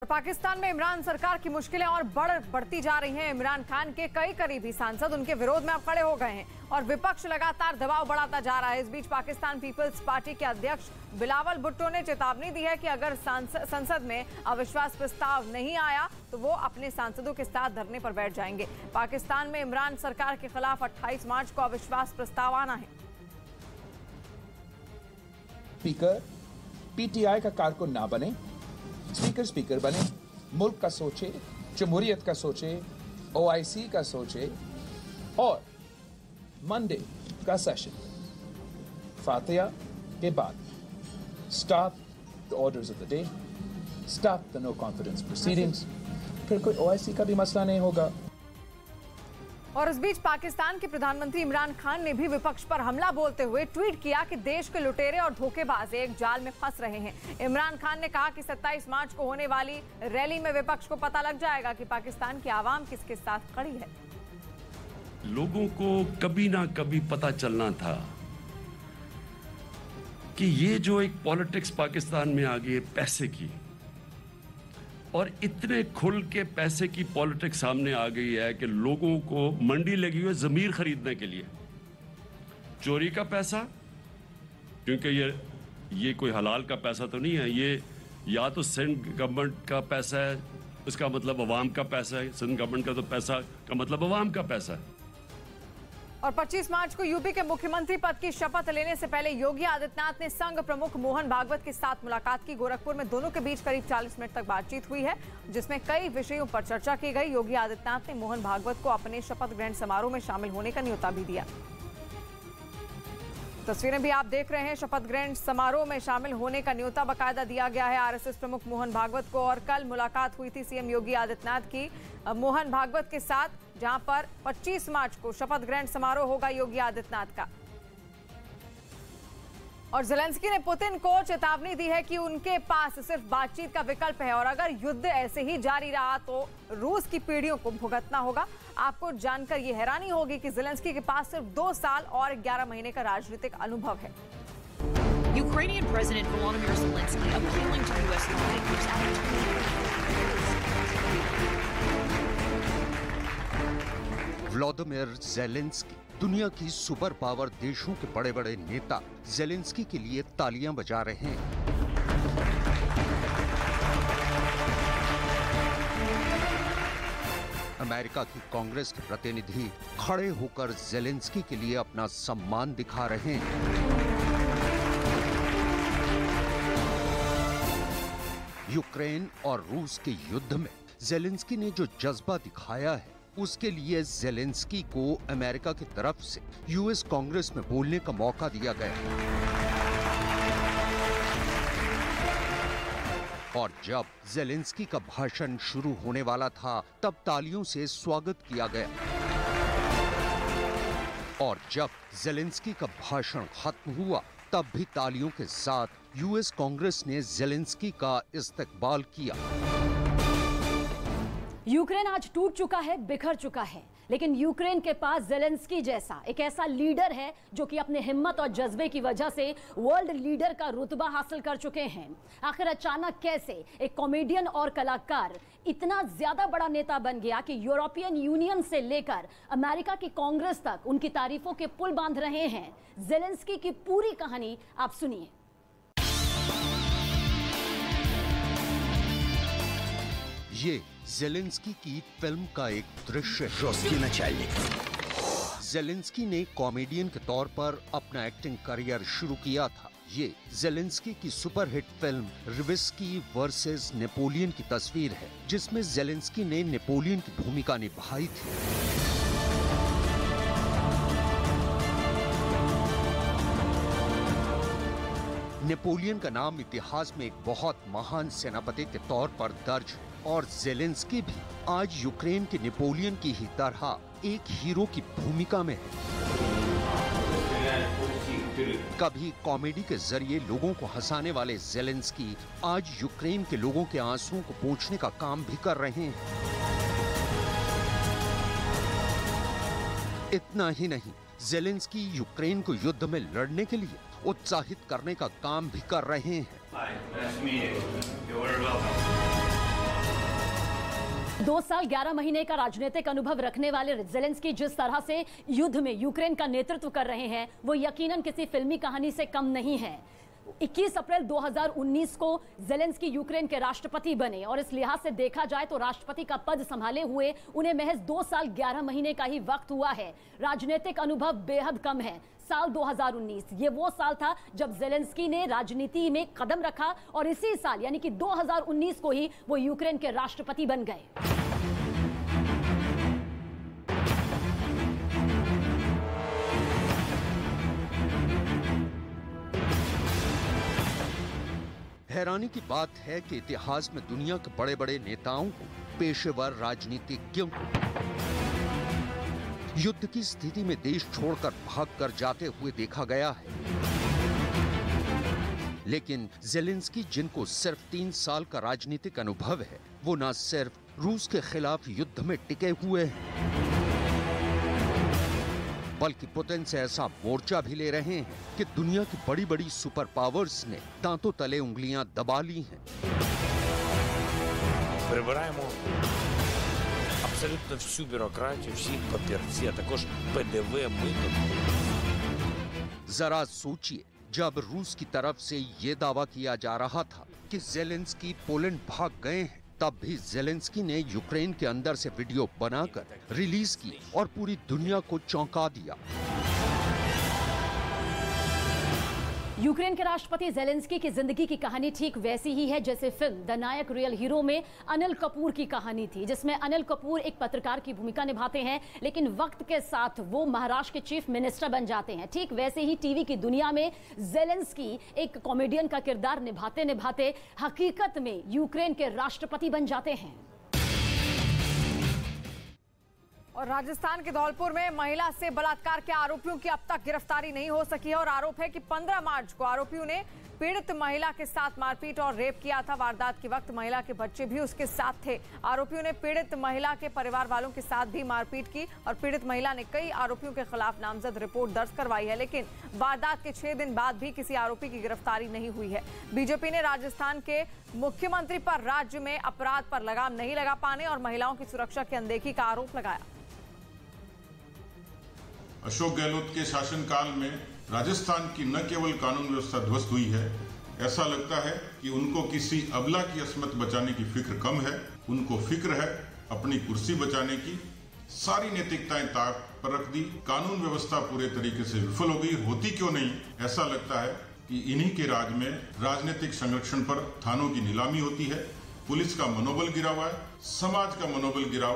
पाकिस्तान में इमरान सरकार की मुश्किलें और बढ़ती जा रही हैं। इमरान खान के कई करीबी सांसद उनके विरोध में अब खड़े हो गए हैं और विपक्ष लगातार दबाव बढ़ाता जा रहा है। इस बीच पाकिस्तान पीपल्स पार्टी के अध्यक्ष बिलावल भुट्टो ने चेतावनी दी है कि अगर संसद में अविश्वास प्रस्ताव नहीं आया तो वो अपने सांसदों के साथ धरने पर बैठ जाएंगे। पाकिस्तान में इमरान सरकार के खिलाफ 28 मार्च को अविश्वास प्रस्ताव आना है। स्पीकर पीटीआई का कारकुन ना बने, स्पीकर बने, मुल्क का सोचे, जमहूरियत का सोचे, ओआईसी का सोचे और मंडे का सेशन फातिहा के बाद stop the orders of the day, stop the no confidence proceedings, फिर कोई ओआईसी का भी मसला नहीं होगा। और इस बीच पाकिस्तान के प्रधानमंत्री इमरान खान ने भी विपक्ष पर हमला बोलते हुए ट्वीट किया कि देश के लुटेरे और धोखेबाज एक जाल में फंस रहे हैं। इमरान खान ने कहा कि 27 मार्च को होने वाली रैली में विपक्ष को पता लग जाएगा कि पाकिस्तान की आवाम किसके साथ खड़ी है। लोगों को कभी ना कभी पता चलना था कि ये जो एक पॉलिटिक्स पाकिस्तान में आ गई है पैसे की, और इतने खुल के पैसे की पॉलिटिक्स सामने आ गई है कि लोगों को मंडी लगी हुई है ज़मीर खरीदने के लिए। चोरी का पैसा, क्योंकि ये कोई हलाल का पैसा तो नहीं है, ये या तो सिंध गवर्नमेंट का पैसा है, इसका मतलब अवाम का पैसा है। सिंध गवर्नमेंट का तो पैसा का मतलब अवाम का पैसा है। और 25 मार्च को यूपी के मुख्यमंत्री पद की शपथ लेने से पहले योगी आदित्यनाथ ने संघ प्रमुख मोहन भागवत के साथ मुलाकात की। गोरखपुर में दोनों के बीच करीब 40 मिनट तक बातचीत हुई है, जिसमें कई विषयों पर चर्चा की गई। योगी आदित्यनाथ ने मोहन भागवत को अपने शपथ ग्रहण समारोह में शामिल होने का न्योता भी दिया। तस्वीरें भी आप देख रहे हैं। शपथ ग्रहण समारोह में शामिल होने का न्योता बाकायदा दिया गया है आरएसएस प्रमुख मोहन भागवत को। और कल मुलाकात हुई थी सीएम योगी आदित्यनाथ की मोहन भागवत के साथ, जहां पर 25 मार्च को शपथ ग्रहण समारोह होगा योगी आदित्यनाथ का। और ज़ेलेंस्की ने पुतिन को चेतावनी दी है कि उनके पास सिर्फ बातचीत का विकल्प है और अगर युद्ध ऐसे ही जारी रहा तो रूस की पीढ़ियों को भुगतना होगा। आपको जानकर ये हैरानी होगी कि ज़ेलेंस्की के पास सिर्फ 2 साल और 11 महीने का राजनीतिक अनुभव है। Ukrainian President Volodymyr Zelensky appealing to U.S. lawmakers Vladimir Zelensky दुनिया की सुपर पावर देशों के बड़े बड़े नेता ज़ेलेंस्की के लिए तालियां बजा रहे हैं। अमेरिका की कांग्रेस के प्रतिनिधि खड़े होकर ज़ेलेंस्की के लिए अपना सम्मान दिखा रहे हैं। यूक्रेन और रूस के युद्ध में ज़ेलेंस्की ने जो जज्बा दिखाया है, उसके लिए ज़ेलेंस्की को अमेरिका की तरफ से यूएस कांग्रेस में बोलने का मौका दिया गया। और जब ज़ेलेंस्की का भाषण शुरू होने वाला था, तब तालियों से स्वागत किया गया। और जब ज़ेलेंस्की का भाषण खत्म हुआ, तब भी तालियों के साथ यूएस कांग्रेस ने ज़ेलेंस्की का इस्तकबाल किया। यूक्रेन आज टूट चुका है, बिखर चुका है, लेकिन यूक्रेन के पास ज़ेलेंस्की जैसा एक ऐसा लीडर है जो कि अपने हिम्मत और जज्बे की वजह से वर्ल्ड लीडर का रुतबा हासिल कर चुके हैं। आखिर अचानक कैसे एक कॉमेडियन और कलाकार इतना ज्यादा बड़ा नेता बन गया कि यूरोपियन यूनियन से लेकर अमेरिका की कांग्रेस तक उनकी तारीफों के पुल बांध रहे हैं। ज़ेलेंस्की की पूरी कहानी आप सुनिए। ये ज़ेलेंस्की की फिल्म का एक दृश्य है। ज़ेलेंस्की ने कॉमेडियन के तौर पर अपना एक्टिंग करियर शुरू किया था। ये ज़ेलेंस्की की सुपरहिट फिल्म रिविस्की वर्सेस नेपोलियन की तस्वीर है, जिसमें ज़ेलेंस्की ने नेपोलियन की भूमिका निभाई थी। नेपोलियन का नाम इतिहास में एक बहुत महान सेनापति के तौर पर दर्ज है और ज़ेलेंस्की भी आज यूक्रेन के नेपोलियन की ही तरह एक हीरो की भूमिका में है। कभी कॉमेडी के जरिए लोगों को हंसाने वाले ज़ेलेंस्की आज यूक्रेन के लोगों के आंसुओं को पोंछने का काम भी कर रहे हैं। इतना ही नहीं, ज़ेलेंस्की यूक्रेन को युद्ध में लड़ने के लिए उत्साहित करने का काम भी कर रहे हैं। 2 साल 11 महीने का राजनीतिक अनुभव रखने वाले ज़ेलेंस्की जिस तरह से युद्ध में यूक्रेन का नेतृत्व कर रहे हैं वो यकीनन किसी फिल्मी कहानी से कम नहीं है। 21 अप्रैल 2019 को ज़ेलेंस्की यूक्रेन के राष्ट्रपति बने और इस लिहाज से देखा जाए तो राष्ट्रपति का पद संभाले हुए उन्हें महज 2 साल 11 महीने का ही वक्त हुआ है। राजनीतिक अनुभव बेहद कम है। साल 2019 ये वो साल था जब ज़ेलेंस्की ने राजनीति में कदम रखा और इसी साल यानी कि 2019 को ही वो यूक्रेन के राष्ट्रपति बन गए। हैरानी की बात है कि इतिहास में दुनिया के बड़े बड़े नेताओं को, पेशेवर राजनीतिज्ञों को युद्ध की स्थिति में देश छोड़कर भागकर जाते हुए देखा गया है। लेकिन ज़ेलेंस्की जिनको सिर्फ 3 साल का राजनीतिक अनुभव है, वो न सिर्फ रूस के खिलाफ युद्ध में टिके हुए हैं बल्कि पुतिन से ऐसा मोर्चा भी ले रहे हैं कि दुनिया की बड़ी बड़ी सुपर पावर्स ने दांतों तले उंगलियां दबा ली हैं। Прибираємо абсолютно всю бюрократію, всі папірці, а також ПДВ, мито. जरा सोचिए, जब रूस की तरफ से ये दावा किया जा रहा था कि ज़ेलेंस्की पोलैंड भाग गए हैं, तब भी ज़ेलेंस्की ने यूक्रेन के अंदर से वीडियो बनाकर रिलीज की और पूरी दुनिया को चौंका दिया। यूक्रेन के राष्ट्रपति ज़ेलेंस्की की जिंदगी की कहानी ठीक वैसी ही है जैसे film the Nayak real hero में अनिल कपूर की कहानी थी, जिसमें अनिल कपूर एक पत्रकार की भूमिका निभाते हैं लेकिन वक्त के साथ वो महाराष्ट्र के चीफ मिनिस्टर बन जाते हैं। ठीक वैसे ही टीवी की दुनिया में ज़ेलेंस्की एक कॉमेडियन का किरदार निभाते निभाते हकीकत में यूक्रेन के राष्ट्रपति बन जाते हैं। और राजस्थान के धौलपुर में महिला से बलात्कार के आरोपियों की अब तक गिरफ्तारी नहीं हो सकी है और आरोप है कि 15 मार्च को आरोपियों ने पीड़ित महिला के साथ मारपीट और रेप किया था। वारदात के वक्त महिला के बच्चे भी उसके साथ थे। आरोपियों ने पीड़ित महिला के परिवार वालों के साथ भी मारपीट की और पीड़ित महिला ने कई आरोपियों के खिलाफ नामजद रिपोर्ट दर्ज करवाई है, लेकिन वारदात के 6 दिन बाद भी किसी आरोपी की गिरफ्तारी नहीं हुई है। बीजेपी ने राजस्थान के मुख्यमंत्री पर राज्य में अपराध पर लगाम नहीं लगा पाने और महिलाओं की सुरक्षा की अनदेखी का आरोप लगाया। अशोक गहलोत के शासनकाल में राजस्थान की न केवल कानून व्यवस्था ध्वस्त हुई है, ऐसा लगता है कि उनको किसी अबला की अस्मत बचाने की फिक्र कम है। उनको फिक्र है अपनी कुर्सी बचाने की। सारी नैतिकताएं ताक पर रख दी। कानून व्यवस्था पूरे तरीके से विफल हो गई। होती क्यों नहीं? ऐसा लगता है कि इन्हीं के राज में राजनीतिक संरक्षण पर थानों की नीलामी होती है, पुलिस का मनोबल गिरा हुआ है, समाज का मनोबल गिरा।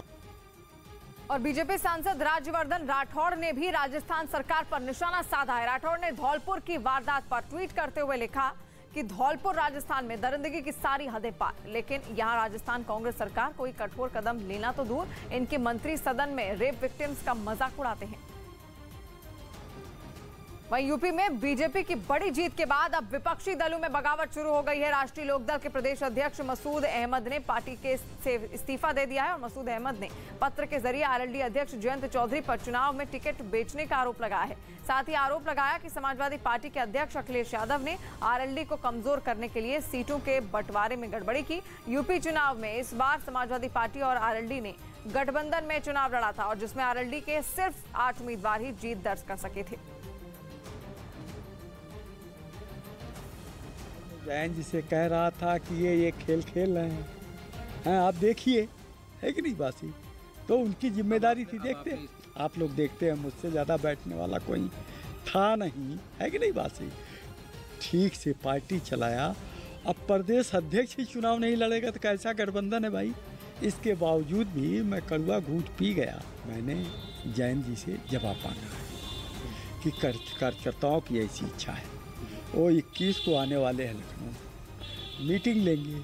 और बीजेपी सांसद राज्यवर्धन राठौड़ ने भी राजस्थान सरकार पर निशाना साधा है। राठौड़ ने धौलपुर की वारदात पर ट्वीट करते हुए लिखा कि धौलपुर राजस्थान में दरिंदगी की सारी हदें पार, लेकिन यहां राजस्थान कांग्रेस सरकार कोई कठोर कदम लेना तो दूर, इनके मंत्री सदन में रेप विक्टिम्स का मजाक उड़ाते हैं। वहीं यूपी में बीजेपी की बड़ी जीत के बाद अब विपक्षी दलों में बगावत शुरू हो गई है। राष्ट्रीय लोकदल के प्रदेश अध्यक्ष मसूद अहमद ने पार्टी के से इस्तीफा दे दिया है और मसूद अहमद ने पत्र के जरिए आरएलडी अध्यक्ष जयंत चौधरी पर चुनाव में टिकट बेचने का आरोप लगाया है। साथ ही आरोप लगाया कि समाजवादी पार्टी के अध्यक्ष अखिलेश यादव ने आरएलडी को कमजोर करने के लिए सीटों के बंटवारे में गड़बड़ी की। यूपी चुनाव में इस बार समाजवादी पार्टी और आरएलडी ने गठबंधन में चुनाव लड़ा था और जिसमें आरएलडी के सिर्फ 8 उम्मीदवार ही जीत दर्ज कर सके थे। जयंत जी से कह रहा था कि ये खेल खेल रहे हैं, आप देखिए, है कि नहीं बासी? तो उनकी जिम्मेदारी थी। देखते आप लोग देखते हैं, मुझसे ज़्यादा बैठने वाला कोई था नहीं, है कि नहीं बासी? ठीक से पार्टी चलाया। अब प्रदेश अध्यक्ष ही चुनाव नहीं लड़ेगा तो कैसा गठबंधन है भाई? इसके बावजूद भी मैं कड़वा घूंट पी गया। मैंने जयंत जी से जवाब मांगा है कि कार्यकर्ताओं की ऐसी इच्छा है, वो 21 को आने वाले हैं लखनऊ, मीटिंग लेंगे,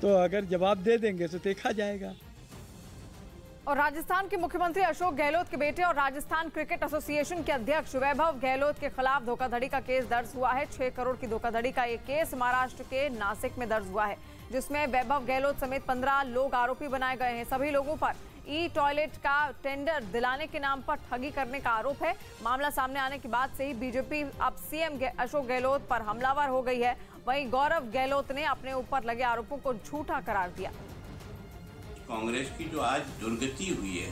तो अगर जवाब दे देंगे तो देखा जाएगा। और राजस्थान के मुख्यमंत्री अशोक गहलोत के बेटे और राजस्थान क्रिकेट एसोसिएशन के अध्यक्ष वैभव गहलोत के खिलाफ धोखाधड़ी का केस दर्ज हुआ है। 6 करोड़ की धोखाधड़ी का एक केस महाराष्ट्र के नासिक में दर्ज हुआ है, जिसमें वैभव गहलोत समेत 15 लोग आरोपी बनाए गए हैं। सभी लोगों पर ई टॉयलेट का टेंडर दिलाने के नाम पर ठगी करने का आरोप है। मामला सामने आने के बाद से ही बीजेपी अब सीएम अशोक गहलोत पर हमलावर हो गई है। वहीं गौरव गहलोत ने अपने ऊपर लगे आरोपों को झूठा करार दिया। कांग्रेस की जो आज दुर्गति हुई है,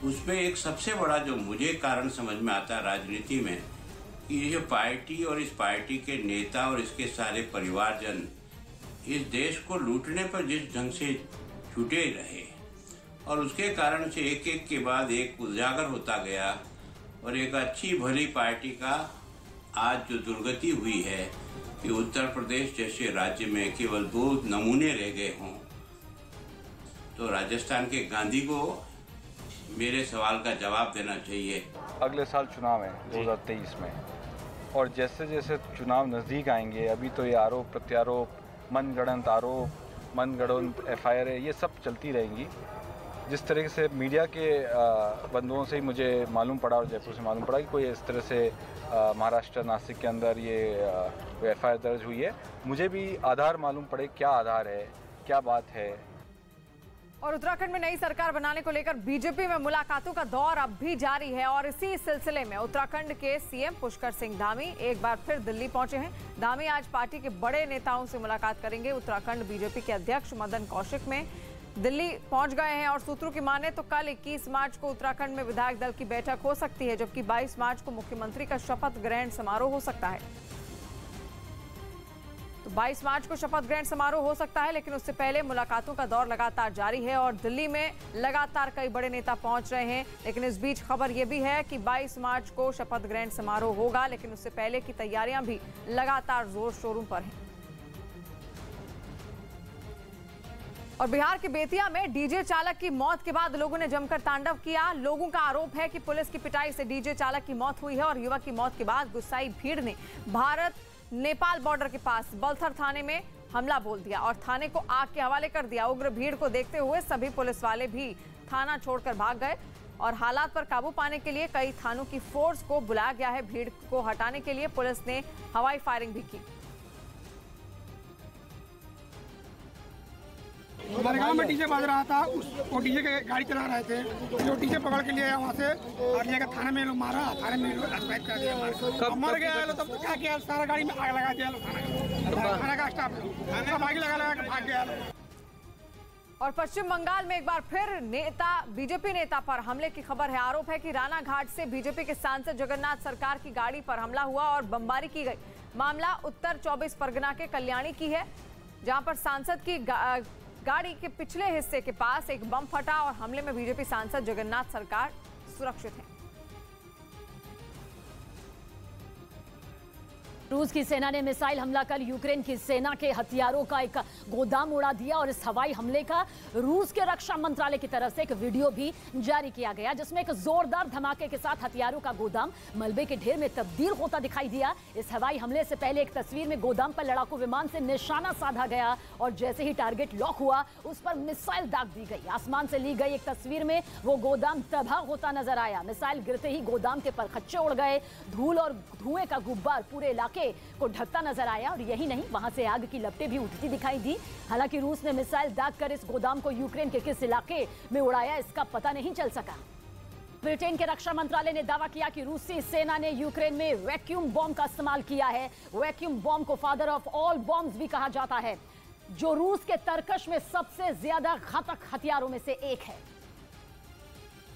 उसमें एक सबसे बड़ा जो मुझे कारण समझ में आता है राजनीति में, कि ये पार्टी और इस पार्टी के नेता और इसके सारे परिवारजन इस देश को लूटने पर जिस ढंग से छूटे रहे, और उसके कारण से एक एक के बाद एक उजागर होता गया, और एक अच्छी भली पार्टी का आज जो दुर्गति हुई है कि उत्तर प्रदेश जैसे राज्य में केवल 2 नमूने रह गए हों, तो राजस्थान के गांधी को मेरे सवाल का जवाब देना चाहिए। अगले साल चुनाव है 2023 में, और जैसे जैसे चुनाव नज़दीक आएंगे, अभी तो ये आरोप प्रत्यारोप, मनगढ़ंत आरोप, मनगढ़ंत FIR ये सब चलती रहेंगी। जिस तरह से मीडिया के बंधुओं से ही मुझे मालूम पड़ा और जयपुर से मालूम पड़ा कि कोई इस तरह से महाराष्ट्र नासिक के अंदर ये FIR दर्ज हुई है, मुझे भी आधार मालूम पड़े, क्या आधार है, क्या बात है। और उत्तराखंड में नई सरकार बनाने को लेकर बीजेपी में मुलाकातों का दौर अब भी जारी है, और इसी सिलसिले में उत्तराखंड के CM पुष्कर सिंह धामी एक बार फिर दिल्ली पहुंचे हैं। धामी आज पार्टी के बड़े नेताओं से मुलाकात करेंगे। उत्तराखंड बीजेपी के अध्यक्ष मदन कौशिक में दिल्ली पहुंच गए हैं, और सूत्रों की माने तो कल 21 मार्च को उत्तराखंड में विधायक दल की बैठक हो सकती है, जबकि 22 मार्च को मुख्यमंत्री का शपथ ग्रहण समारोह हो सकता है। तो 22 मार्च को शपथ ग्रहण समारोह हो सकता है, लेकिन उससे पहले मुलाकातों का दौर लगातार जारी है और दिल्ली में लगातार कई बड़े नेता पहुंच रहे हैं। लेकिन इस बीच खबर यह भी है कि 22 मार्च को शपथ ग्रहण समारोह होगा, लेकिन उससे पहले की तैयारियां भी लगातार जोर शोरों पर हैं। और बिहार के बेतिया में डीजे चालक की मौत के बाद लोगों ने जमकर तांडव किया। लोगों का आरोप है कि पुलिस की पिटाई से डीजे चालक की मौत हुई है, और युवक की मौत के बाद गुस्साई भीड़ ने भारत नेपाल बॉर्डर के पास बलथर थाने में हमला बोल दिया और थाने को आग के हवाले कर दिया। उग्र भीड़ को देखते हुए सभी पुलिस वाले भी थाना छोड़कर भाग गए, और हालात पर काबू पाने के लिए कई थानों की फोर्स को बुलाया गया है। भीड़ को हटाने के लिए पुलिस ने हवाई फायरिंग भी की। हमारे गांव में डीजे बज रहा था, वो डीजे के गाड़ी चला रहे थे, जो डीजे पकड़ के लिए वहाँ से और लेकर थाने में लोग मारा, थाने में अटैक कर दिया। मर गया तो क्या किया, सारा गाड़ी में आग लगा दिया, थाने का स्टाफ लोग आग लगा के भाग गया। और पश्चिम बंगाल में एक बार फिर बीजेपी नेता पर हमले की खबर है। आरोप है कि रानाघाट से बीजेपी के सांसद जगन्नाथ सरकार की गाड़ी पर हमला हुआ और बमबारी की गई। मामला उत्तर 24 परगना के कल्याणी की है, जहां पर सांसद की गाड़ी के पिछले हिस्से के पास एक बम फटा और हमले में बीजेपी सांसद जगन्नाथ सरकार सुरक्षित हैं। रूस की सेना ने मिसाइल हमला कर यूक्रेन की सेना के हथियारों का एक गोदाम उड़ा दिया, और इस हवाई हमले का रूस के रक्षा मंत्रालय की तरफ से एक वीडियो भी जारी किया गया, जिसमें एक जोरदार धमाके के साथ हथियारों का गोदाम मलबे के ढेर में तब्दील होता दिखाई दिया। इस हवाई हमले से पहले एक तस्वीर में गोदाम पर लड़ाकू विमान से निशाना साधा गया, और जैसे ही टारगेट लॉक हुआ उस पर मिसाइल दाग दी गई। आसमान से ली गई एक तस्वीर में वो गोदाम तबाह होता नजर आया। मिसाइल गिरते ही गोदाम के परखच्चे उड़ गए, धूल और धुएं का गुब्बार पूरे इलाके को ढकता नजर आया, और यही नहीं, वहां से आग की लपटें भी उठती दिखाई दी। हालांकि रूस ने मिसाइल दागकर इस गोदाम को यूक्रेन के किस इलाके में उड़ाया, इसका पता नहीं चल सका। ब्रिटेन के रक्षा मंत्रालय ने दावा किया कि रूसी सेना ने यूक्रेन में वैक्यूम बॉम्ब का इस्तेमाल किया है। वैक्यूम बॉम्ब को फादर ऑफ ऑल बॉम्ब्स भी कहा जाता है, जो रूस के तर्कश में सबसे ज्यादा घातक हथियारों में से एक है,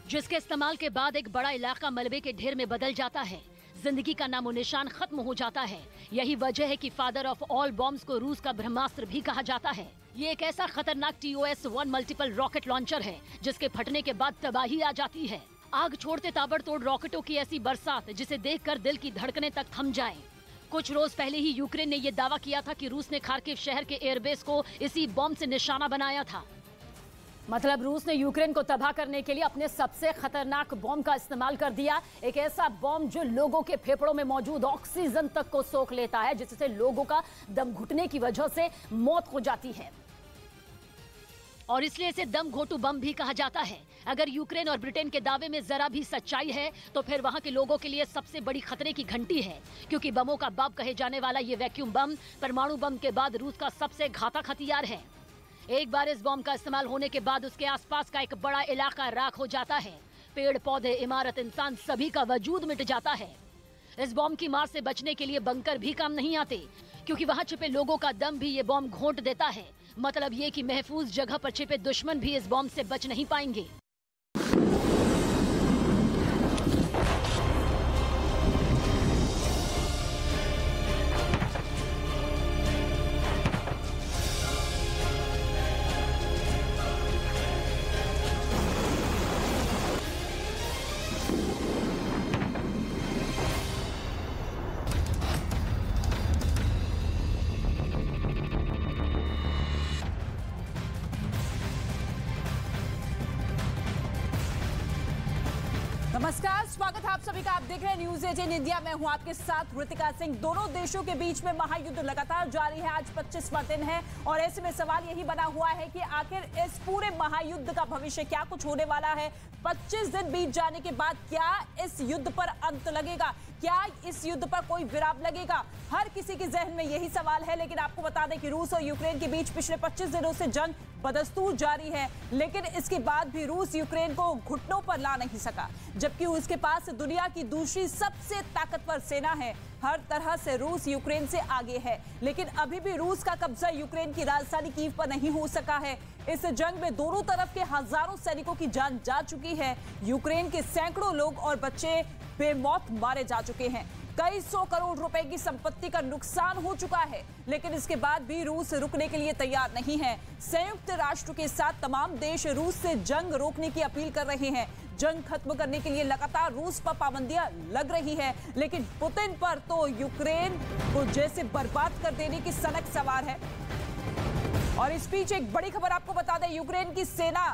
जिसके इस्तेमाल के बाद एक बड़ा इलाका मलबे के ढेर में बदल जाता है, जिंदगी का नामो निशान खत्म हो जाता है। यही वजह है कि फादर ऑफ ऑल बॉम्ब्स को रूस का ब्रह्मास्त्र भी कहा जाता है। ये एक ऐसा खतरनाक TOS-1 मल्टीपल रॉकेट लॉन्चर है, जिसके फटने के बाद तबाही आ जाती है। आग छोड़ते ताबड़तोड़ रॉकेटों की ऐसी बरसात जिसे देखकर दिल की धड़कनें तक थम जाएं। कुछ रोज पहले ही यूक्रेन ने यह दावा किया था कि रूस ने खार्किव शहर के एयरबेस को इसी बॉम्ब से निशाना बनाया था। मतलब रूस ने यूक्रेन को तबाह करने के लिए अपने सबसे खतरनाक बॉम्ब का इस्तेमाल कर दिया। एक ऐसा बॉम्ब जो लोगों के फेफड़ों में मौजूद ऑक्सीजन तक को सोख लेता है, जिससे लोगों का दम घुटने की वजह से मौत हो जाती है, और इसलिए इसे दम घोटू बम भी कहा जाता है। अगर यूक्रेन और ब्रिटेन के दावे में जरा भी सच्चाई है, तो फिर वहां के लोगों के लिए सबसे बड़ी खतरे की घंटी है, क्योंकि बमों का बाप कहे जाने वाला ये वैक्यूम बम परमाणु बम के बाद रूस का सबसे घातक हथियार है। एक बार इस बॉम्ब का इस्तेमाल होने के बाद उसके आसपास का एक बड़ा इलाका राख हो जाता है। पेड़ पौधे, इमारत, इंसान सभी का वजूद मिट जाता है। इस बॉम्ब की मार से बचने के लिए बंकर भी काम नहीं आते, क्योंकि वहां छिपे लोगों का दम भी ये बॉम्ब घोंट देता है। मतलब ये कि महफूज जगह पर छिपे दुश्मन भी इस बॉम्ब से बच नहीं पाएंगे। नमस्कार, स्वागत है आप सभी का। आप देख रहे हैं न्यूज 18 इंडिया। मैं हूं आपके साथ ऋतिका सिंह। दोनों देशों के बीच में महायुद्ध लगातार जारी है। आज 25वां दिन है और ऐसे में सवाल यही बना हुआ है कि आखिर इस पूरे महायुद्ध का भविष्य क्या कुछ होने वाला है। 25 दिन बीत जाने के बाद क्या इस युद्ध पर अंत लगेगा, क्या इस युद्ध पर कोई विराम लगेगा? हर किसी के जहन में यही सवाल है। लेकिन आपको बता दें कि रूस और यूक्रेन के बीच पिछले 25 दिनों से जंग बदस्तूर जारी है, लेकिन इसके बाद भी रूस यूक्रेन को घुटनों पर ला नहीं सका, जबकि उसके पास दुनिया की दूसरी सबसे ताकतवर सेना है। हर तरह से रूस यूक्रेन से आगे है, लेकिन अभी भी रूस का कब्जा यूक्रेन की राजधानी कीव पर नहीं हो सका है। इस जंग में दोनों तरफ के हजारों सैनिकों की जान जा चुकी है। यूक्रेन के सैकड़ों लोग और बच्चे बेमौत मारे जा चुके हैं। कई 100 करोड़ रुपए की संपत्ति का नुकसान हो चुका है, लेकिन इसके बाद भी रूस रुकने के लिए तैयार नहीं है। संयुक्त राष्ट्र के साथ तमाम देश रूस से जंग रोकने की अपील कर रहे हैं। जंग खत्म करने के लिए लगातार रूस पर पाबंदियां लग रही है, लेकिन पुतिन पर तो यूक्रेन को जैसे बर्बाद कर देने की सनक सवार है। और इस बीच एक बड़ी खबर आपको बता दें, यूक्रेन की सेना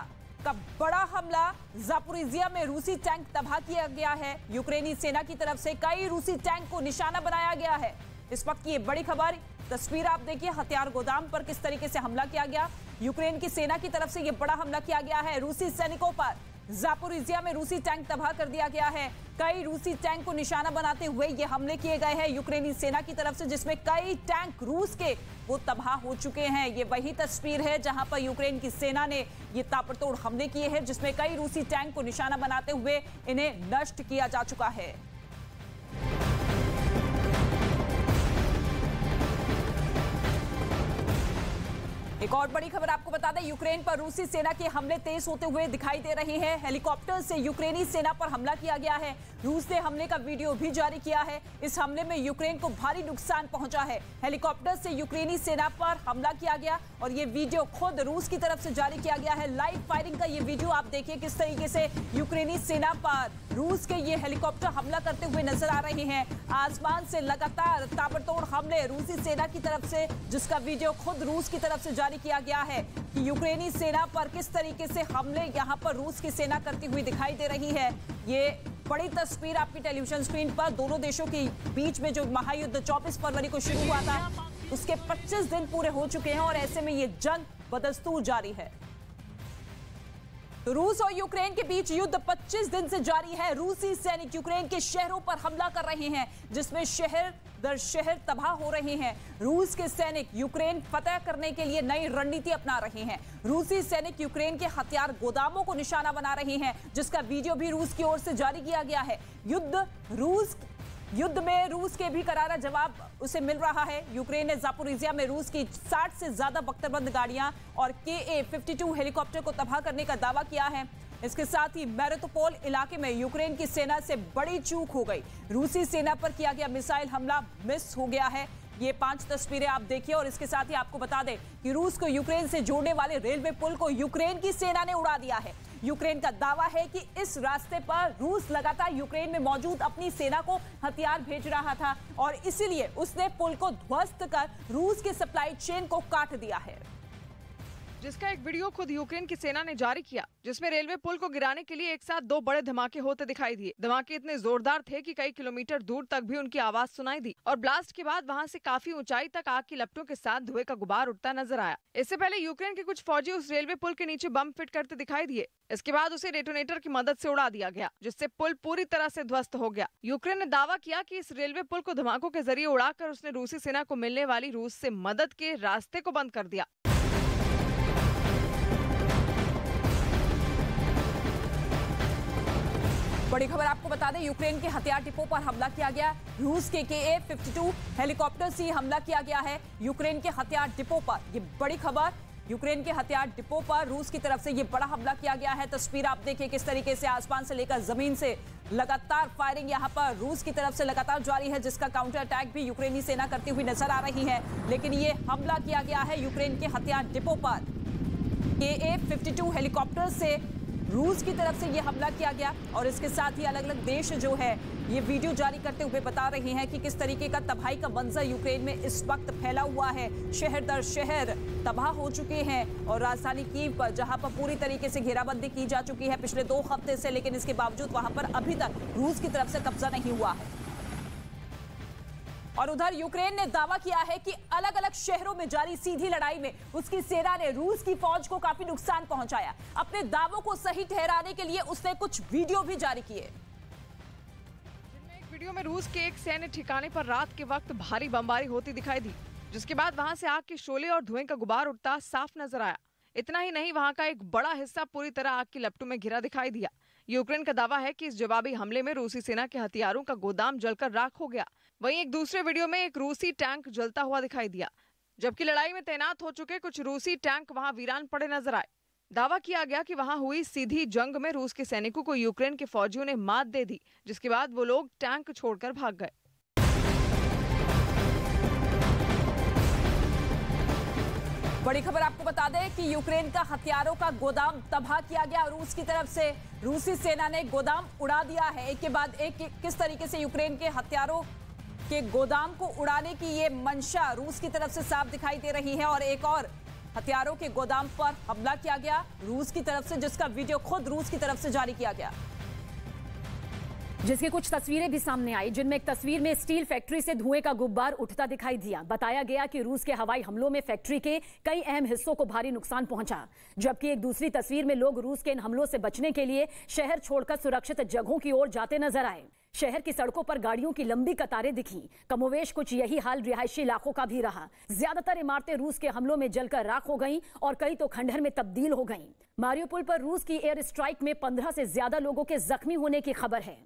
का बड़ा हमला। जापोरिजिया में रूसी टैंक तबाह किया गया है। यूक्रेनी सेना की तरफ से कई रूसी टैंक को निशाना बनाया गया है। इस वक्त की ये बड़ी खबर, तस्वीर आप देखिए, हथियार गोदाम पर किस तरीके से हमला किया गया। यूक्रेन की सेना की तरफ से ये बड़ा हमला किया गया है रूसी सैनिकों पर। जापोरिजिया में रूसी टैंक तबाह कर दिया गया है। कई रूसी टैंक को निशाना बनाते हुए ये हमले किए गए हैं यूक्रेनी सेना की तरफ से, जिसमें कई टैंक रूस के वो तबाह हो चुके हैं। ये वही तस्वीर है जहां पर यूक्रेन की सेना ने ये ताबड़तोड़ हमले किए हैं, जिसमें कई रूसी टैंक को निशाना बनाते हुए इन्हें नष्ट किया जा चुका है। एक और बड़ी खबर आपको बता दें, यूक्रेन पर रूसी सेना के हमले तेज होते हुए दिखाई दे रहे हैं। हेलीकॉप्टर से यूक्रेनी सेना पर हमला किया गया है। रूस ने हमले का वीडियो भी जारी किया है। इस हमले में यूक्रेन को भारी नुकसान पहुंचा है। हेलीकॉप्टर से यूक्रेनी सेना पर हमला किया गया और ये वीडियो खुद रूस की तरफ से जारी किया गया है। लाइव फायरिंग का ये वीडियो आप देखिए, किस तरीके से यूक्रेनी सेना पर रूस के ये हेलीकॉप्टर हमला करते हुए नजर आ रहे हैं। आसमान से लगातार ताबड़तोड़ हमले रूसी सेना की तरफ से, जिसका वीडियो खुद रूस की तरफ से जारी किया गया है कि यूक्रेनी सेना पर किस तरीके से हमले यहां पर रूस की सेना करती हुई दिखाई दे रही है। ये बड़ी तस्वीर आपकी टेलीविजन स्क्रीन पर। दोनों देशों के बीच में जो महायुद्ध 24 फरवरी को शुरू हुआ था, उसके 25 दिन पूरे हो चुके हैं और ऐसे में ये जंग बदस्तूर जारी है। तो रूस और यूक्रेन के बीच युद्ध 25 दिन से जारी है। रूसी सैनिक यूक्रेन के शहरों पर हमला कर रहे हैं, जिसमें शहर दर शहर तबाह हो रहे हैं। रूस के सैनिक यूक्रेन फतह करने के लिए नई रणनीति अपना रहे हैं। रूसी सैनिक यूक्रेन के हथियार गोदामों को निशाना बना रहे हैं, जिसका वीडियो भी रूस की ओर से जारी किया गया है। युद्ध में रूस के भी करारा जवाब उसे मिल रहा है। यूक्रेन ने जापोरिजिया में रूस की 60 से ज्यादा बख्तरबंद गाड़ियां और KA-52 हेलीकॉप्टर को तबाह करने का दावा किया है। इसके साथ ही मेरिटोपोल इलाके में यूक्रेन की सेना से बड़ी चूक हो गई। रूसी सेना पर किया गया मिसाइल हमला मिस हो गया है। ये 5 तस्वीरें आप देखिए और इसके साथ ही आपको बता दें कि रूस को यूक्रेन से जोड़ने वाले रेलवे पुल को यूक्रेन की सेना ने उड़ा दिया है। यूक्रेन का दावा है कि इस रास्ते पर रूस लगातार यूक्रेन में मौजूद अपनी सेना को हथियार भेज रहा था और इसीलिए उसने पुल को ध्वस्त कर रूस के सप्लाई चेन को काट दिया है, जिसका एक वीडियो खुद यूक्रेन की सेना ने जारी किया, जिसमें रेलवे पुल को गिराने के लिए एक साथ 2 बड़े धमाके होते दिखाई दिए। धमाके इतने जोरदार थे कि कई किलोमीटर दूर तक भी उनकी आवाज सुनाई दी और ब्लास्ट के बाद वहां से काफी ऊंचाई तक आग की लपटों के साथ धुएं का गुबार उठता नजर आया। इससे पहले यूक्रेन के कुछ फौजी उस रेलवे पुल के नीचे बम फिट करते दिखाई दिए। इसके बाद उसे डेटोनेटर की मदद से उड़ा दिया गया, जिससे पुल पूरी तरह से ध्वस्त हो गया। यूक्रेन ने दावा किया कि इस रेलवे पुल को धमाकों के जरिए उड़ाकर उसने रूसी सेना को मिलने वाली रूस से मदद के रास्ते को बंद कर दिया। बड़ी खबर आपको बता दें, यूक्रेन के हथियार डिपो पर हमला किया गया। रूस के KA-52 हेलीकॉप्टर से हमला किया गया है यूक्रेन के हथियार डिपो पर। ये बड़ी खबर, यूक्रेन के हथियार डिपो पर रूस की तरफ से ये बड़ा हमला किया गया है। तस्वीर आप देखिए किस तरीके से आसमान से लेकर जमीन से लगातार फायरिंग यहां पर रूस की तरफ से लगातार जारी है, जिसका काउंटर अटैक भी यूक्रेनी सेना करती हुई नजर आ रही है। लेकिन ये हमला किया गया है यूक्रेन के हथियार डिपो पर। KA-52 हेलीकॉप्टर से रूस की तरफ से यह हमला किया गया और इसके साथ ही अलग अलग देश जो है ये वीडियो जारी करते हुए बता रहे हैं कि किस तरीके का तबाही का मंजर यूक्रेन में इस वक्त फैला हुआ है। शहर दर शहर तबाह हो चुके हैं और राजधानी कीव पर जहां पर पूरी तरीके से घेराबंदी की जा चुकी है पिछले 2 हफ्ते से, लेकिन इसके बावजूद वहां पर अभी तक रूस की तरफ से कब्जा नहीं हुआ है। और उधर यूक्रेन ने दावा किया है कि अलग अलग शहरों में जारी सीधी लड़ाई में उसकी सेना ने रूस की फौज को काफी नुकसान पहुंचाया। अपने दावों को सही ठहराने के लिए उसने कुछ वीडियो भी जारी किए। वीडियो में रूस के एक सैन्य ठिकाने पर रात के वक्त भारी बमबारी होती दिखाई दी, जिसके बाद वहां से आग के शोले और धुएं का गुबार उठता साफ नजर आया। इतना ही नहीं, वहां का एक बड़ा हिस्सा पूरी तरह आग की लपटों में घिरा दिखाई दिया। यूक्रेन का दावा है कि इस जवाबी हमले में रूसी सेना के हथियारों का गोदाम जलकर राख हो गया। वहीं एक दूसरे वीडियो में एक रूसी टैंक जलता हुआ दिखाई दिया, जबकि लड़ाई में तैनात हो चुके कुछ रूसी टैंक वहां वीरान पड़े नजर आए। दावा किया गया कि वहां हुई सीधी जंग में रूस के सैनिकों को यूक्रेन के फौजियों ने मात दे दी, जिसके बाद वो लोग टैंक छोड़कर भाग गए। बड़ी खबर आपको बता दें कि यूक्रेन का हथियारों का गोदाम तबाह किया गया रूस की तरफ से। रूसी सेना ने गोदाम उड़ा दिया है, एक के बाद एक किस तरीके से यूक्रेन के हथियारों के गोदाम को उड़ाने की ये मंशा रूस की तरफ से साफ दिखाई दे रही है। और एक और हथियारों के गोदाम पर हमला किया गया रूस की तरफ से, जिसका वीडियो खुद रूस की तरफ से जारी किया गया, जिसकी कुछ तस्वीरें भी सामने आई, जिनमें एक तस्वीर में स्टील फैक्ट्री से धुएं का गुब्बार उठता दिखाई दिया। बताया गया कि रूस के हवाई हमलों में फैक्ट्री के कई अहम हिस्सों को भारी नुकसान पहुंचा, जबकि एक दूसरी तस्वीर में लोग रूस के इन हमलों से बचने के लिए शहर छोड़कर सुरक्षित जगहों की ओर जाते नजर आए। शहर की सड़कों पर गाड़ियों की लंबी कतारें दिखी। कमोवेश कुछ यही हाल रिहायशी इलाकों का भी रहा। ज्यादातर इमारतें रूस के हमलों में जलकर राख हो गईं और कई तो खंडहर में तब्दील हो गईं। मारियोपोल पर रूस की एयर स्ट्राइक में 15 से ज्यादा लोगों के जख्मी होने की खबर है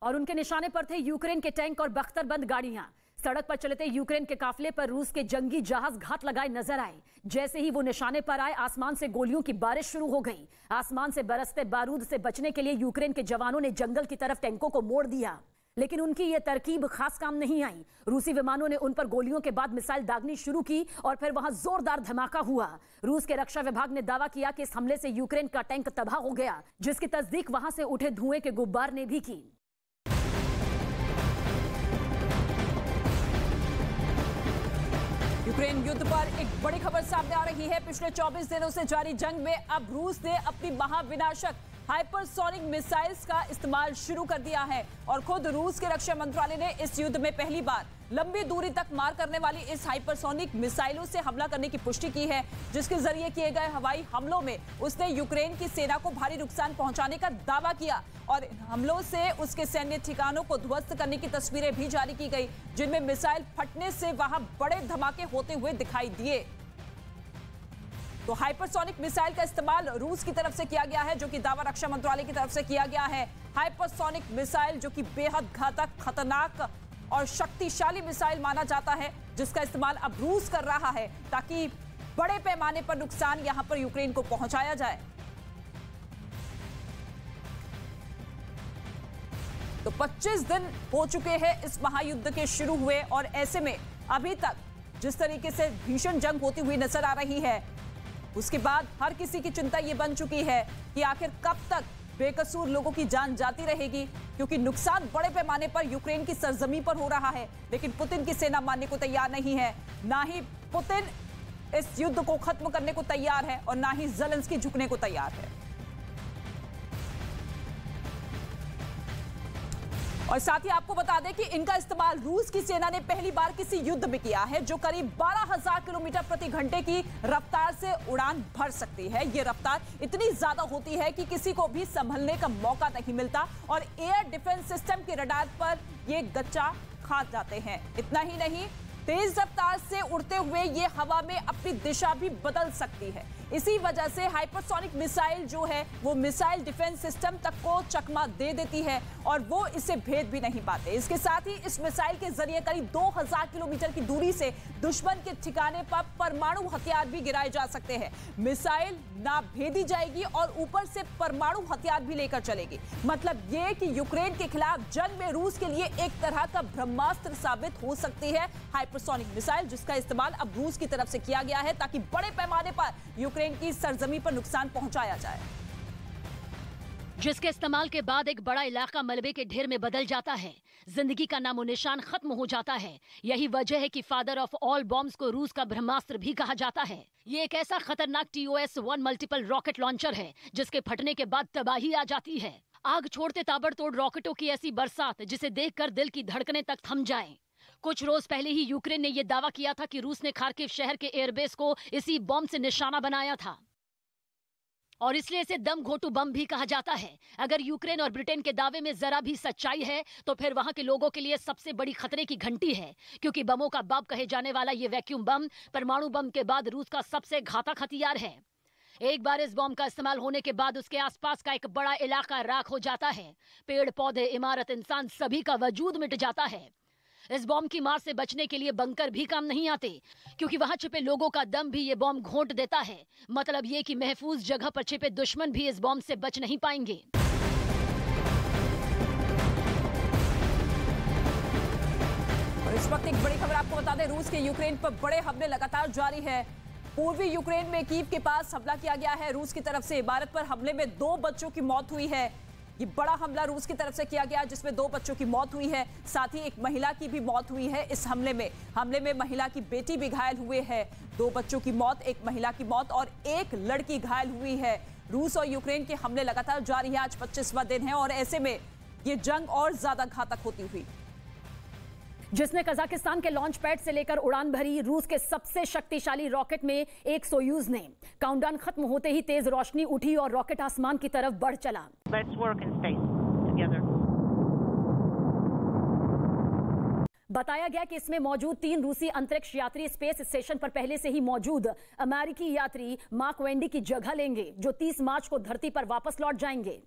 और उनके निशाने पर थे यूक्रेन के टैंक और बख्तरबंद गाड़ियां। सड़क पर चलते यूक्रेन के काफिले पर रूस के जंगी जहाज घात लगाए नजर आए। जैसे ही वो निशाने पर आए, आसमान से गोलियों की बारिश शुरू हो गई। आसमान से बरसते बारूद से बचने के लिए यूक्रेन के जवानों ने जंगल की तरफ टैंकों को मोड़ दिया, लेकिन उनकी ये तरकीब खास काम नहीं आई। रूसी विमानों ने उन पर गोलियों के बाद मिसाइल दागनी शुरू की और फिर वहां जोरदार धमाका हुआ। रूस के रक्षा विभाग ने दावा किया कि इस हमले से यूक्रेन का टैंक तबाह हो गया, जिसकी तस्दीक वहां से उठे धुएं के गुब्बार ने भी की। यूक्रेन युद्ध पर एक बड़ी खबर सामने आ रही है। पिछले 24 दिनों से जारी जंग में अब रूस ने अपनी महाविनाशक हाइपरसोनिक मिसाइल्स का इस्तेमाल शुरू कर दिया है और खुद रूस के रक्षा मंत्रालय ने इस युद्ध में पहली बार लंबी दूरी तक मार करने वाली इस हाइपरसोनिक मिसाइलों से हमला करने की पुष्टि की है, जिसके जरिए किए गए हवाई हमलों में उसने यूक्रेन की सेना को भारी नुकसान पहुंचाने का दावा किया और हमलों से उसके सैन्य ठिकानों को ध्वस्त करने की तस्वीरें भी जारी की गई, जिनमें मिसाइल फटने से वहां बड़े धमाके होते हुए दिखाई दिए। तो हाइपरसोनिक मिसाइल का इस्तेमाल रूस की तरफ से किया गया है, जो कि दावा रक्षा मंत्रालय की तरफ से किया गया है। हाइपरसोनिक मिसाइल जो कि बेहद घातक, खतरनाक और शक्तिशाली मिसाइल माना जाता है, जिसका इस्तेमाल अब रूस कर रहा है ताकि बड़े पैमाने पर नुकसान यहां पर यूक्रेन को पहुंचाया जाए। तो 25 दिन हो चुके हैं इस महायुद्ध के शुरू हुए और ऐसे में अभी तक जिस तरीके से भीषण जंग होती हुई नजर आ रही है, उसके बाद हर किसी की चिंता ये बन चुकी है कि आखिर कब तक बेकसूर लोगों की जान जाती रहेगी, क्योंकि नुकसान बड़े पैमाने पर यूक्रेन की सरजमी पर हो रहा है। लेकिन पुतिन की सेना मानने को तैयार नहीं है, ना ही पुतिन इस युद्ध को खत्म करने को तैयार है और ना ही ज़ेलेंस्की झुकने को तैयार है। और साथ ही आपको बता दें कि इनका इस्तेमाल रूस की सेना ने पहली बार किसी युद्ध में किया है, जो करीब 12,000 किलोमीटर प्रति घंटे की रफ्तार से उड़ान भर सकती है। ये रफ्तार इतनी ज्यादा होती है कि किसी को भी संभलने का मौका नहीं मिलता और एयर डिफेंस सिस्टम के रडार पर ये गच्चा खा जाते हैं। इतना ही नहीं, तेज रफ्तार से उड़ते हुए ये हवा में अपनी दिशा भी बदल सकती है। इसी वजह से हाइपरसोनिक मिसाइल जो है वो मिसाइल डिफेंस सिस्टम तक को चकमा दे देती है और वो इसे भेद भी नहीं पाते। इसके साथ ही इस मिसाइल के जरिए करीब 2000 किलोमीटर की दूरी से दुश्मन के ठिकाने पर परमाणु हथियार भी गिराए जा सकते हैं। मिसाइल ना भेदी जाएगी और ऊपर से परमाणु हथियार भी लेकर चलेगी। मतलब ये कि यूक्रेन के खिलाफ जंग में रूस के लिए एक तरह का ब्रह्मास्त्र साबित हो सकती है हाइपरसोनिक मिसाइल, जिसका इस्तेमाल अब रूस की तरफ से किया गया है ताकि बड़े पैमाने पर यूक्रेन की सरजमी पर नुकसान पहुंचाया जाए, जिसके इस्तेमाल के बाद एक बड़ा इलाका मलबे के ढेर में बदल जाता है। जिंदगी का नामो निशान खत्म हो जाता है। यही वजह है कि फादर ऑफ ऑल बॉम्ब्स को रूस का ब्रह्मास्त्र भी कहा जाता है। ये एक ऐसा खतरनाक TOS-1 मल्टीपल रॉकेट लॉन्चर है जिसके फटने के बाद तबाही आ जाती है। आग छोड़ते ताबड़तोड़ रॉकेटों की ऐसी बरसात जिसे देखकर दिल की धड़कनें तक थम जाएं। कुछ रोज पहले ही यूक्रेन ने यह दावा किया था कि रूस ने खार्किव शहर के एयरबेस को इसी बॉम्ब से निशाना बनाया था और इसलिए इसे दम घोटू बम भी कहा जाता है। अगर यूक्रेन और ब्रिटेन के दावे में जरा भी सच्चाई है तो फिर वहां के लोगों के लिए सबसे बड़ी खतरे की घंटी है, क्योंकि बमों का बाप कहे जाने वाला ये वैक्यूम बम परमाणु बम के बाद रूस का सबसे घातक हथियार है। एक बार इस बॉम्ब का इस्तेमाल होने के बाद उसके आसपास का एक बड़ा इलाका राख हो जाता है। पेड़ पौधे, इमारत, इंसान सभी का वजूद मिट जाता है। इस बॉम्ब की मार से बचने के लिए बंकर भी काम नहीं आते, क्योंकि वहां छिपे लोगों का दम भी ये बॉम्ब घोंट देता है। मतलब ये कि महफूज जगह पर छिपे दुश्मन भी इस बॉम्ब से बच नहीं पाएंगे। और इस वक्त एक बड़ी खबर आपको बता दें, रूस के यूक्रेन पर बड़े हमले लगातार जारी है। पूर्वी यूक्रेन में कीव के पास हमला किया गया है रूस की तरफ से। इमारत पर हमले में 2 बच्चों की मौत हुई है। ये बड़ा हमला रूस की तरफ से किया गया जिसमें 2 बच्चों की मौत हुई है, साथ ही एक महिला की भी मौत हुई है इस हमले में महिला की बेटी भी घायल हुए है। 2 बच्चों की मौत, एक महिला की मौत और एक लड़की घायल हुई है। रूस और यूक्रेन के हमले लगातार जारी है। आज 25वां दिन है और ऐसे में ये जंग और ज्यादा घातक होती हुई, जिसने कजाकिस्तान के लॉन्च पैड से लेकर उड़ान भरी। रूस के सबसे शक्तिशाली रॉकेट में एक सोयूज ने काउंटडाउन खत्म होते ही तेज रोशनी उठी और रॉकेट आसमान की तरफ बढ़ चला। Let's work in space together. बताया गया कि इसमें मौजूद 3 रूसी अंतरिक्ष यात्री स्पेस स्टेशन पर पहले से ही मौजूद अमेरिकी यात्री मार्क वेंडी की जगह लेंगे, जो 30 मार्च को धरती पर वापस लौट जाएंगे।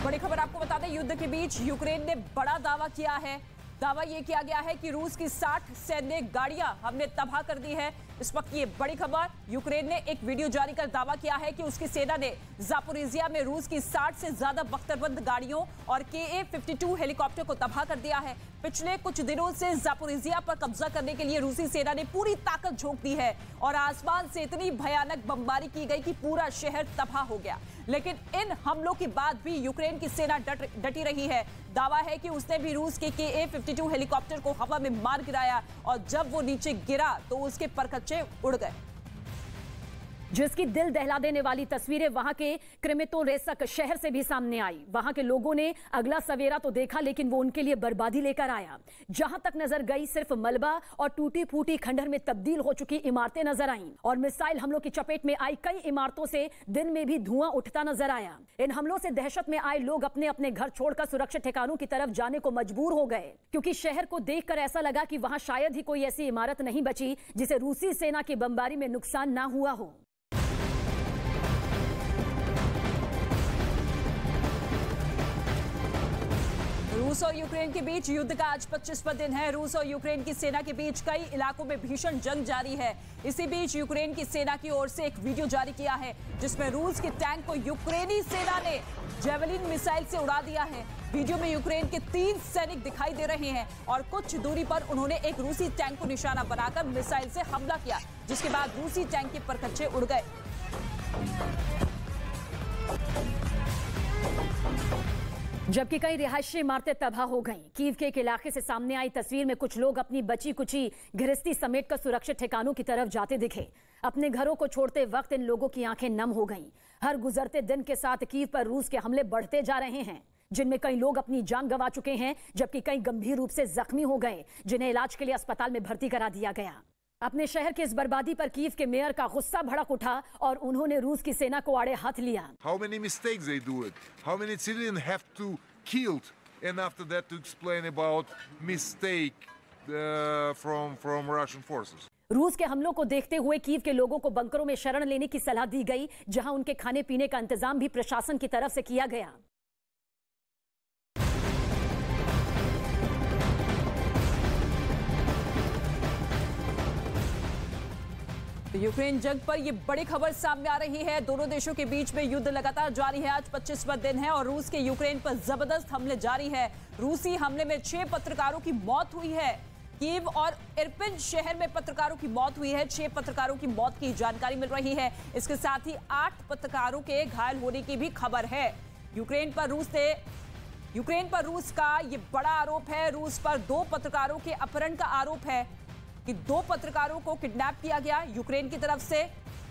बड़ी खबर आपको बता दें, युद्ध के बीच यूक्रेन ने बड़ा दावा किया है। दावा यह किया गया है कि रूस की 60 सैन्य गाड़ियां हमने तबाह कर दी है। इस वक्त ये बड़ी खबर, यूक्रेन ने एक वीडियो जारी कर दावा किया है कि उसकी सेना ने जापोरिजिया में रूस की 60 से ज्यादा बख्तरबंद गाड़ियों और KA-52 हेलीकॉप्टर को तबाह कर दिया है। पिछले कुछ दिनों से जापोरिजिया पर कब्जा करने के लिए रूसी सेना ने पूरी ताकत झोंक दी है और आसमान से इतनी भयानक बमबारी की गई कि पूरा शहर तबाह हो गया। लेकिन इन हमलों के बाद भी यूक्रेन की सेना डटी रही है। दावा है कि उसने भी रूस के KA-52 हेलीकॉप्टर को हवा में मार गिराया और जब वो नीचे गिरा तो उसके परखच्चे उड़ गए। जिसकी दिल दहला देने वाली तस्वीरें वहां के क्रेमेटोरेस्क शहर से भी सामने आई। वहां के लोगों ने अगला सवेरा तो देखा, लेकिन वो उनके लिए बर्बादी लेकर आया। जहां तक नजर गई सिर्फ मलबा और टूटी फूटी खंडहर में तब्दील हो चुकी इमारतें नजर आईं और मिसाइल हमलों की चपेट में आई कई इमारतों से दिन में भी धुआं उठता नजर आया। इन हमलों से दहशत में आए लोग अपने अपने घर छोड़कर सुरक्षित ठिकानों की तरफ जाने को मजबूर हो गए, क्योंकि शहर को देखकर ऐसा लगा कि वहां शायद ही कोई ऐसी इमारत नहीं बची जिसे रूसी सेना की बमबारी में नुकसान ना हुआ हो। रूस और यूक्रेन के बीच युद्ध का आज 25वां दिन है। रूस और यूक्रेन की सेना के बीच कई इलाकों में भीषण जंग जारी है। इसी बीच यूक्रेन की सेना की ओर से एक वीडियो जारी किया है जिसमें रूस के टैंक को यूक्रेनी सेना ने जेवलिन मिसाइल से उड़ा दिया है। वीडियो में यूक्रेन के 3 सैनिक दिखाई दे रहे हैं और कुछ दूरी पर उन्होंने एक रूसी टैंक को निशाना बनाकर मिसाइल से हमला किया, जिसके बाद रूसी टैंक के परखच्चे उड़ गए। जबकि कई रिहायशी इमारतें तबाह हो गईं। कीव के एक इलाके से सामने आई तस्वीर में कुछ लोग अपनी बची कुची गृहस्थी समेट कर सुरक्षित ठिकानों की तरफ जाते दिखे। अपने घरों को छोड़ते वक्त इन लोगों की आंखें नम हो गईं। हर गुजरते दिन के साथ कीव पर रूस के हमले बढ़ते जा रहे हैं, जिनमें कई लोग अपनी जान गंवा चुके हैं, जबकि कई गंभीर रूप से जख्मी हो गए, जिन्हें इलाज के लिए अस्पताल में भर्ती करा दिया गया। अपने शहर की इस बर्बादी पर कीव के मेयर का गुस्सा भड़क उठा और उन्होंने रूस की सेना को आड़े हाथ लिया। How many mistakes they do it? How many civilians have to killed and after that to explain about mistake from Russian forces. रूस के हमलों को देखते हुए कीव के लोगों को बंकरों में शरण लेने की सलाह दी गई, जहां उनके खाने पीने का इंतजाम भी प्रशासन की तरफ से किया गया। यूक्रेन जंग पर यह बड़ी खबर सामने आ रही है। दोनों देशों के बीच में युद्ध लगातार जारी है। आज 25वां दिन है और रूस के यूक्रेन पर जबरदस्त हमले जारी है। रूसी हमले में 6 पत्रकारों की मौत हुई है। कीव और इरपिन शहर में पत्रकारों की मौत हुई है। 6 पत्रकारों की मौत की जानकारी मिल रही है। इसके साथ ही 8 पत्रकारों के घायल होने की भी खबर है। यूक्रेन पर रूस का ये बड़ा आरोप है। रूस पर 2 पत्रकारों के अपहरण का आरोप है कि 2 पत्रकारों को किडनैप किया गया यूक्रेन की तरफ से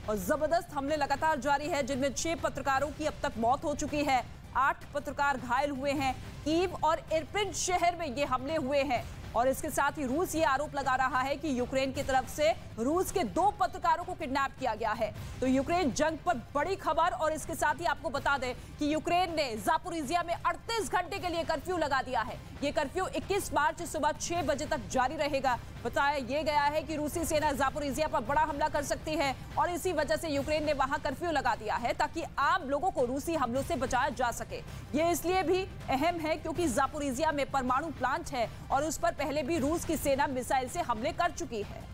और जबरदस्त हमले लगातार जारी है, जिनमें 6 पत्रकारों की अब तक मौत हो चुकी है। 8 पत्रकार घायल हुए हैं। कीव और इरपिन शहर में ये हमले हुए हैं और इसके साथ ही रूस ये आरोप लगा रहा है कि यूक्रेन की तरफ से रूस के 2 पत्रकारों को किडनैप किया गया है। तो यूक्रेन जंग पर बड़ी खबर और इसके साथ ही आपको बता दें कि यूक्रेन ने जापोरिजिया में 38 घंटे के लिए कर्फ्यू लगा दिया है। ये कर्फ्यू 21 मार्च सुबह 6 बजे तक जारी रहेगा। बताया यह गया है कि रूसी सेना जापोरिजिया पर बड़ा हमला कर सकती है और इसी वजह से यूक्रेन ने वहां कर्फ्यू लगा दिया है ताकि आम लोगों को रूसी हमलों से बचाया जा सके। ये इसलिए भी अहम है क्योंकि जापोरिजिया में परमाणु प्लांट है और उस पर पहले भी रूस की सेना मिसाइल से हमले कर चुकी है।